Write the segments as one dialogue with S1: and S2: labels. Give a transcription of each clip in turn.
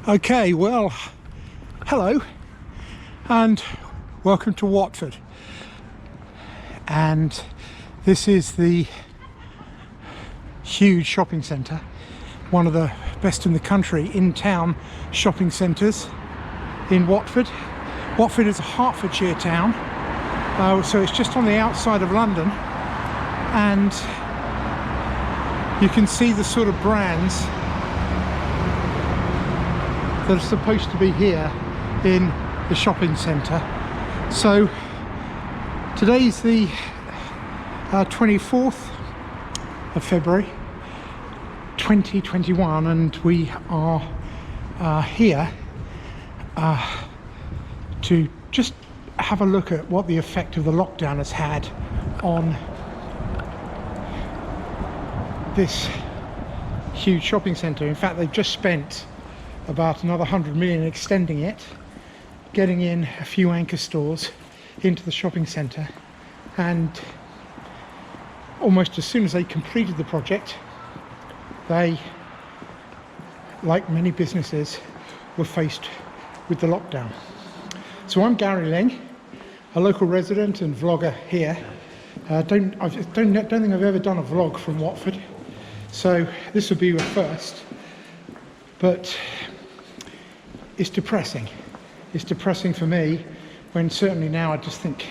S1: Okay, well, hello and welcome to Watford. And this is the huge shopping centre, one of the best in the country in town shopping centres in Watford. Watford is a Hertfordshire town, so it's just on the outside of London, and you can see the sort of brands that are supposed to be here in the shopping centre. So today's the 24th of February 2021, and we are here to just have a look at what the effect of the lockdown has had on this huge shopping centre. In fact, they've just spent about another 100 million extending it, getting in a few anchor stores into the shopping centre, and almost as soon as they completed the project, they, like many businesses, were faced with the lockdown. So I'm Gary Ling, a local resident and vlogger here. I don't think I've ever done a vlog from Watford, so this will be a first, but it's depressing. It's depressing for me, when certainly now I just think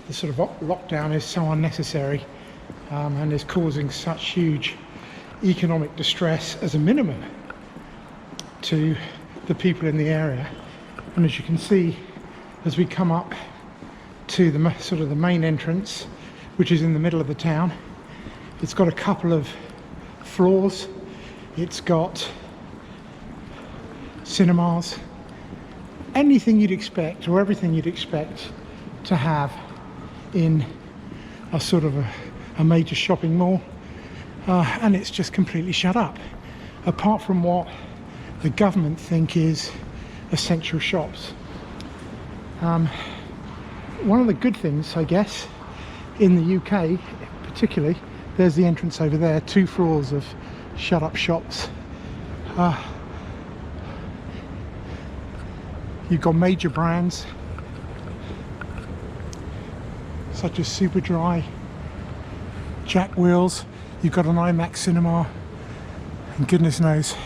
S1: the sort of lockdown is so unnecessary and is causing such huge economic distress as a minimum to the people in the area. And as you can see, as we come up to the sort of the main entrance, which is in the middle of the town, it's got a couple of floors. It's got cinemas, anything you'd expect, or everything you'd expect to have in a sort of a major shopping mall, and it's just completely shut up, apart from what the government think is essential shops. One of the good things, I guess, in the UK particularly, there's the entrance over there, 2 floors of shut up shops. You've got major brands such as Superdry, Jack Wheels, you've got an IMAX cinema, and goodness knows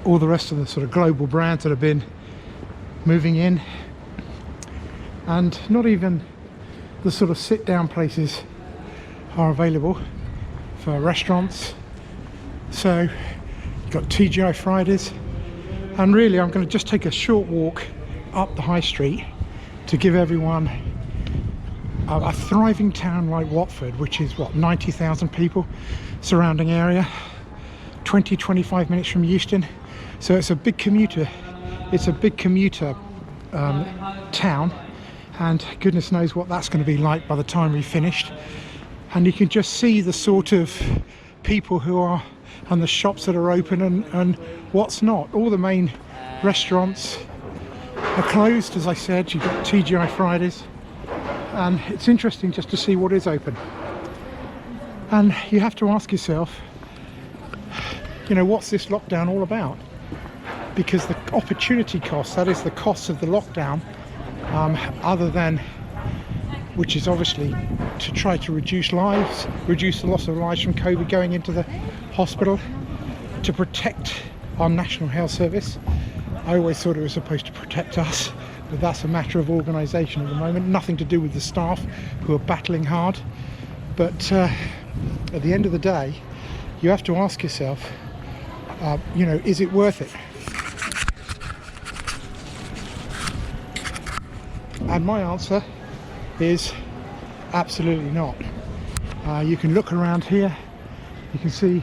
S1: all the rest of the sort of global brands that have been moving in. And not even the sort of sit down places are available for restaurants. So you've got TGI Fridays. And really, I'm going to just take a short walk up the high street to give everyone a thriving town like Watford, which is what, 90,000 people, surrounding area, 20-25 minutes from Euston. So it's a big commuter. It's a big commuter town, and goodness knows what that's going to be like by the time we've finished. And you can just see the sort of people who are, and the shops that are open and what's not. All the main restaurants are closed, as I said. You've got TGI Fridays, and it's interesting just to see what is open. And you have to ask yourself, you know, what's this lockdown all about? Because the opportunity cost, that is the cost of the lockdown, other than, which is obviously to try to reduce the loss of lives from COVID going into the hospital, to protect our National Health Service. I always thought it was supposed to protect us, but that's a matter of organisation at the moment, nothing to do with the staff who are battling hard. But at the end of the day, you have to ask yourself, you know, is it worth it? And my answer is absolutely not. You can look around here, you can see,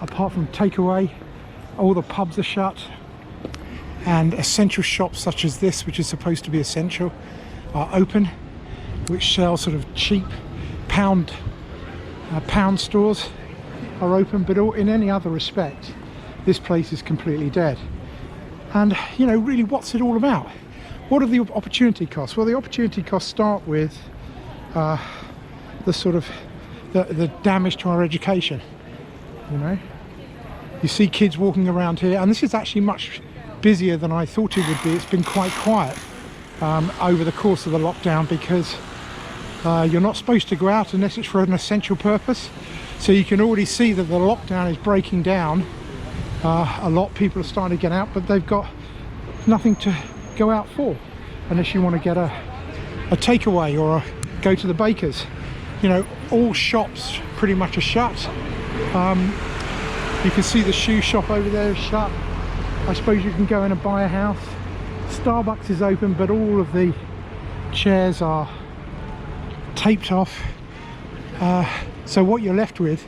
S1: apart from takeaway, all the pubs are shut, and essential shops such as this, which is supposed to be essential, are open, which sell sort of cheap pound stores are open. But in any other respect, this place is completely dead. And you know, really, what's it all about? What are the opportunity costs? Well, the opportunity costs start with the sort of the damage to our education. You know, you see kids walking around here, and this is actually much busier than I thought it would be. It's been quite quiet over the course of the lockdown, because you're not supposed to go out unless it's for an essential purpose. So you can already see that the lockdown is breaking down. A lot of people are starting to get out, but they've got nothing to go out for unless you want to get a takeaway or go to the baker's. You know, all shops pretty much are shut. You can see the shoe shop over there is shut. I suppose you can go in and buy a house. Starbucks is open, but all of the chairs are taped off. So what you're left with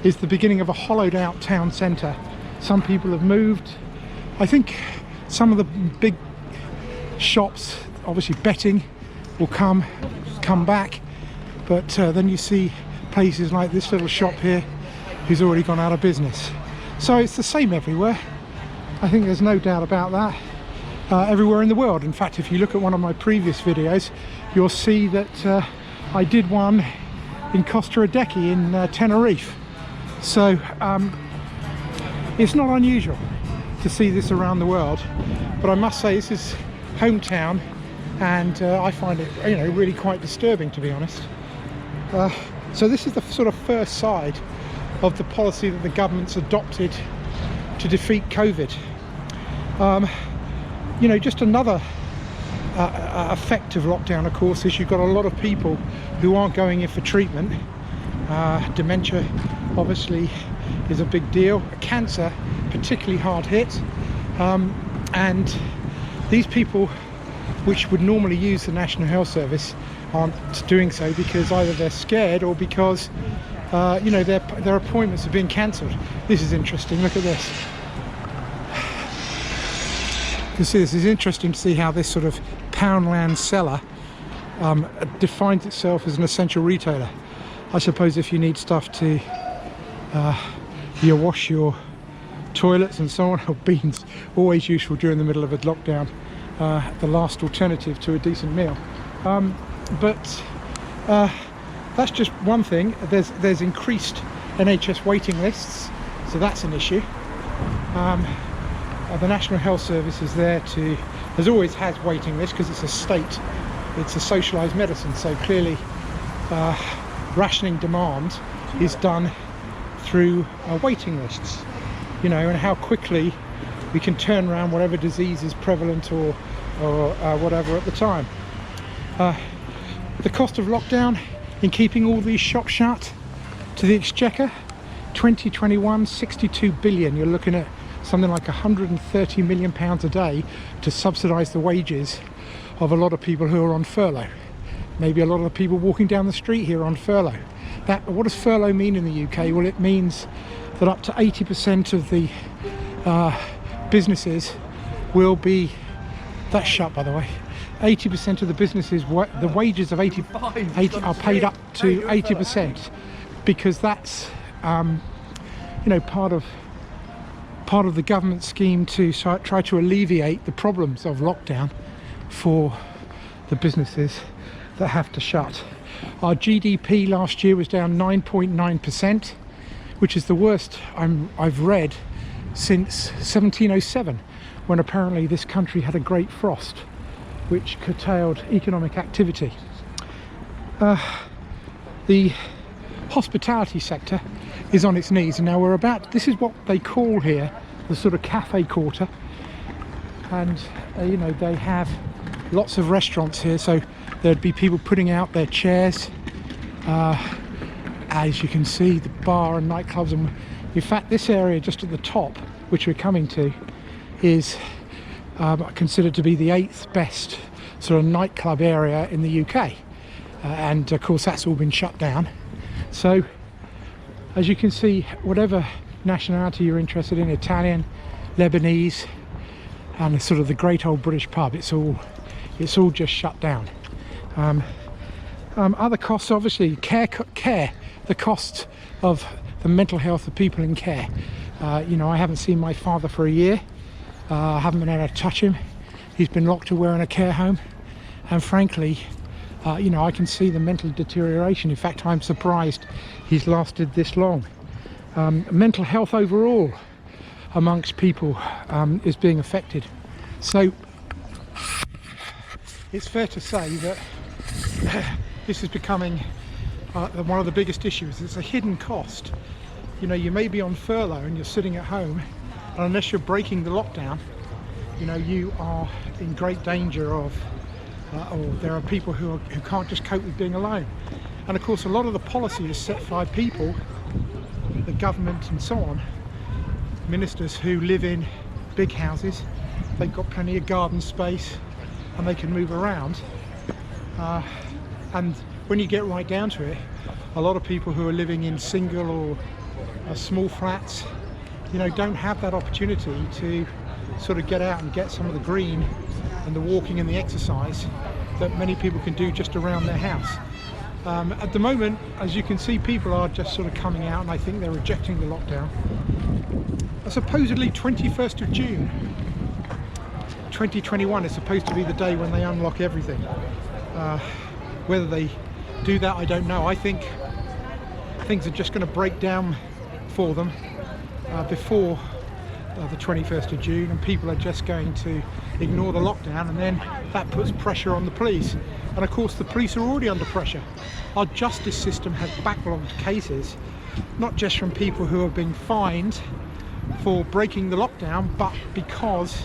S1: is the beginning of a hollowed out town centre. Some people have moved. I think some of the big shops, obviously betting, will come back, but then you see places like this little shop here who's already gone out of business. So it's the same everywhere. I think there's no doubt about that. Everywhere in the world. In fact, if you look at one of my previous videos, you'll see that I did one in Costa Rica in Tenerife. So it's not unusual to see this around the world, but I must say this is hometown, and I find it, you know, really quite disturbing, to be honest. So this is the sort of first side of the policy that the government's adopted to defeat COVID. You know, just another effect of lockdown, of course, is you've got a lot of people who aren't going in for treatment. Dementia obviously is a big deal. Cancer particularly hard hit, and these people, which would normally use the National Health Service, aren't doing so because either they're scared or because you know, their appointments have been cancelled. This is interesting. Look at this. You can see this is interesting to see how this sort of Poundland seller defines itself as an essential retailer. I suppose if you need stuff to you wash your toilets and so on, or beans, always useful during the middle of a lockdown, the last alternative to a decent meal. But that's just one thing. There's increased NHS waiting lists, so that's an issue. The National Health Service is there to, as always, has waiting lists because it's a state, it's a socialised medicine. So clearly, rationing demand is done through waiting lists. You know, and how quickly we can turn around whatever disease is prevalent or whatever at the time. The cost of lockdown in keeping all these shops shut to the Exchequer, 2021, 62 billion. You're looking at something like 130 million pounds a day to subsidise the wages of a lot of people who are on furlough. Maybe a lot of the people walking down the street here are on furlough. What does furlough mean in the UK? Well, it means that up to 80% of the businesses will be, that's shut by the way, 80% of the businesses, the wages of 80 are paid up to 80%, because that's you know, part of the government scheme to try to alleviate the problems of lockdown for the businesses that have to shut. Our GDP last year was down 9.9%, which is the worst I've read since 1707, when apparently this country had a great frost which curtailed economic activity. The hospitality sector is on its knees, and now this is what they call here the sort of cafe quarter, and you know, they have lots of restaurants here, so there'd be people putting out their chairs. As you can see, the bar and nightclubs, and in fact this area just at the top, which we're coming to, is considered to be the 8th best sort of nightclub area in the UK, and of course that's all been shut down. So as you can see, whatever nationality you're interested in, Italian, Lebanese, and sort of the great old British pub, it's all just shut down. Other costs, obviously, care, the cost of the mental health of people in care. You know, I haven't seen my father for a year. I haven't been able to touch him. He's been locked away in a care home, and frankly, you know, I can see the mental deterioration. In fact, I'm surprised he's lasted this long. Mental health overall, amongst people is being affected. So it's fair to say that this is becoming one of the biggest issues. It's a hidden cost. You know, you may be on furlough and you're sitting at home, and unless you're breaking the lockdown, you know, you are in great danger of, or there are people who can't just cope with being alone. And of course, a lot of the policy is set by people, the government and so on, ministers who live in big houses. They've got plenty of garden space and they can move around. And when you get right down to it, a lot of people who are living in single or small flats, you know, don't have that opportunity to sort of get out and get some of the green and the walking and the exercise that many people can do just around their house. At the moment, as you can see, people are just sort of coming out, and I think they're rejecting the lockdown. Supposedly 21st of June 2021 is supposed to be the day when they unlock everything. Whether they do that, I don't know. I think things are just going to break down for them before the 21st of June, and people are just going to ignore the lockdown, and then that puts pressure on the police. And of course the police are already under pressure. Our justice system has backlogged cases, not just from people who have been fined for breaking the lockdown, but because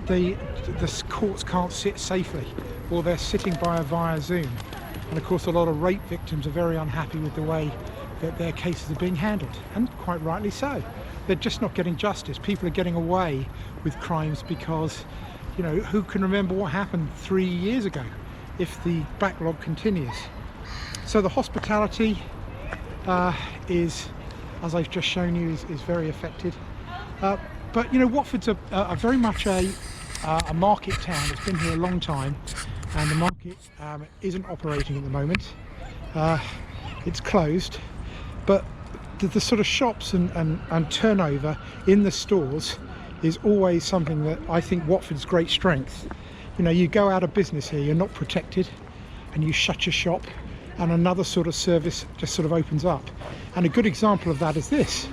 S1: the courts can't sit safely, or they're sitting via Zoom. And of course a lot of rape victims are very unhappy with the way that their cases are being handled, and quite rightly so. They're just not getting justice. People are getting away with crimes because, you know, who can remember what happened 3 years ago if the backlog continues? So the hospitality is, as I've just shown you, is very affected. But you know, Watford's a very much a market town. It's been here a long time, and the market isn't operating at the moment. It's closed, but the sort of shops and turnover in the stores is always something that I think Watford's great strength. You know, you go out of business here, you're not protected, and you shut your shop, and another sort of service just sort of opens up. And a good example of that is this.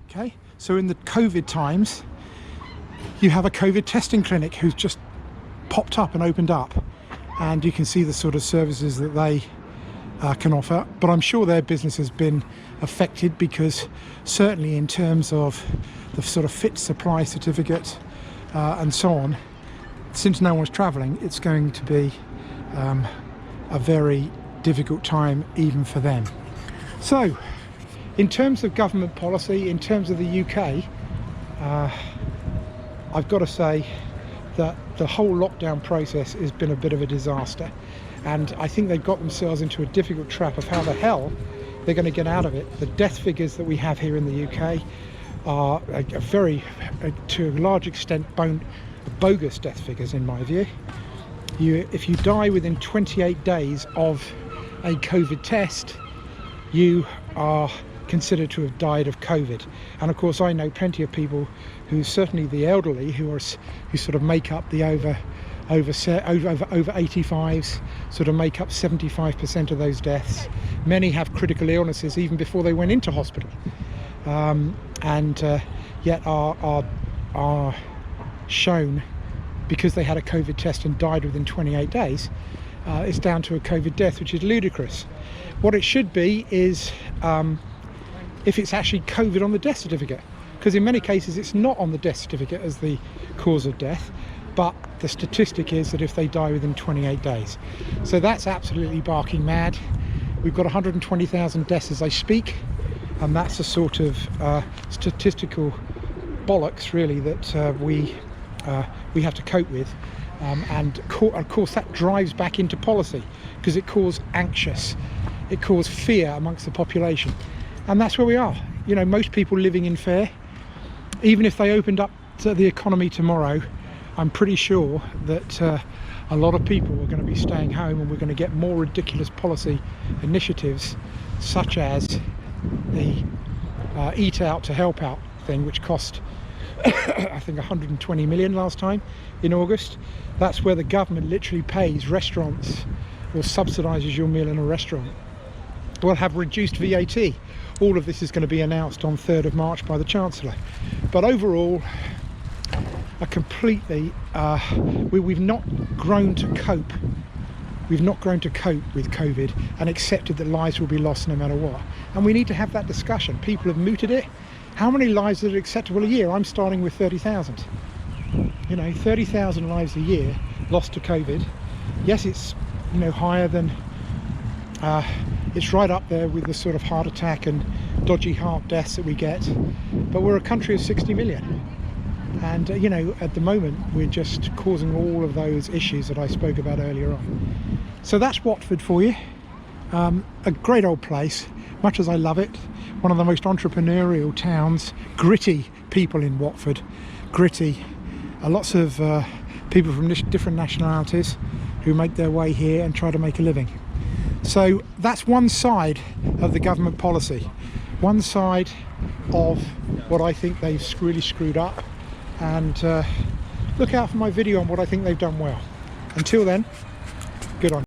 S1: Okay, so in the COVID times, you have a COVID testing clinic who's just popped up and opened up, and you can see the sort of services that they can offer. But I'm sure their business has been affected, because certainly in terms of the sort of fit supply certificate and so on, since no one's travelling, it's going to be a very difficult time even for them. So in terms of government policy, in terms of the UK, I've got to say that the whole lockdown process has been a bit of a disaster, and I think they've got themselves into a difficult trap of how the hell they're going to get out of it. The death figures that we have here in the UK are to a large extent bogus death figures in my view. If you die within 28 days of a COVID test, you are considered to have died of COVID. And of course I know plenty of people who, certainly the elderly, who sort of make up the over 85s, sort of make up 75% of those deaths. Many have critical illnesses even before they went into hospital, and yet are shown, because they had a COVID test and died within 28 days, it's down to a COVID death, which is ludicrous. What it should be is if it's actually COVID on the death certificate, because in many cases it's not on the death certificate as the cause of death, but the statistic is that if they die within 28 days. So that's absolutely barking mad. We've got 120,000 deaths as I speak, and that's a sort of statistical bollocks really that we have to cope with, and of course that drives back into policy, because it caused fear amongst the population, and that's where we are. You know, most people living in fear. Even if they opened up to the economy tomorrow, I'm pretty sure that a lot of people are going to be staying home, and we're going to get more ridiculous policy initiatives, such as the Eat Out to Help Out thing, which cost I think 120 million last time in August. That's where the government literally pays restaurants, or subsidises your meal in a restaurant. We'll have reduced VAT. all of this is going to be announced on 3rd of March by the Chancellor. But overall, we've not grown to cope. We've not grown to cope with COVID and accepted that lives will be lost no matter what. And we need to have that discussion. People have mooted it. How many lives is acceptable a year? I'm starting with 30,000. You know, 30,000 lives a year lost to COVID. Yes, it's, you know, higher than, it's right up there with the sort of heart attack and dodgy heart deaths that we get. But we're a country of 60 million. And, you know, at the moment, we're just causing all of those issues that I spoke about earlier on. So that's Watford for you. A great old place, much as I love it. One of the most entrepreneurial towns, gritty people in Watford, gritty. Lots of people from different nationalities who make their way here and try to make a living. So that's one side of the government policy, one side of what I think they've really screwed up. And look out for my video on what I think they've done well. Until then, good on you.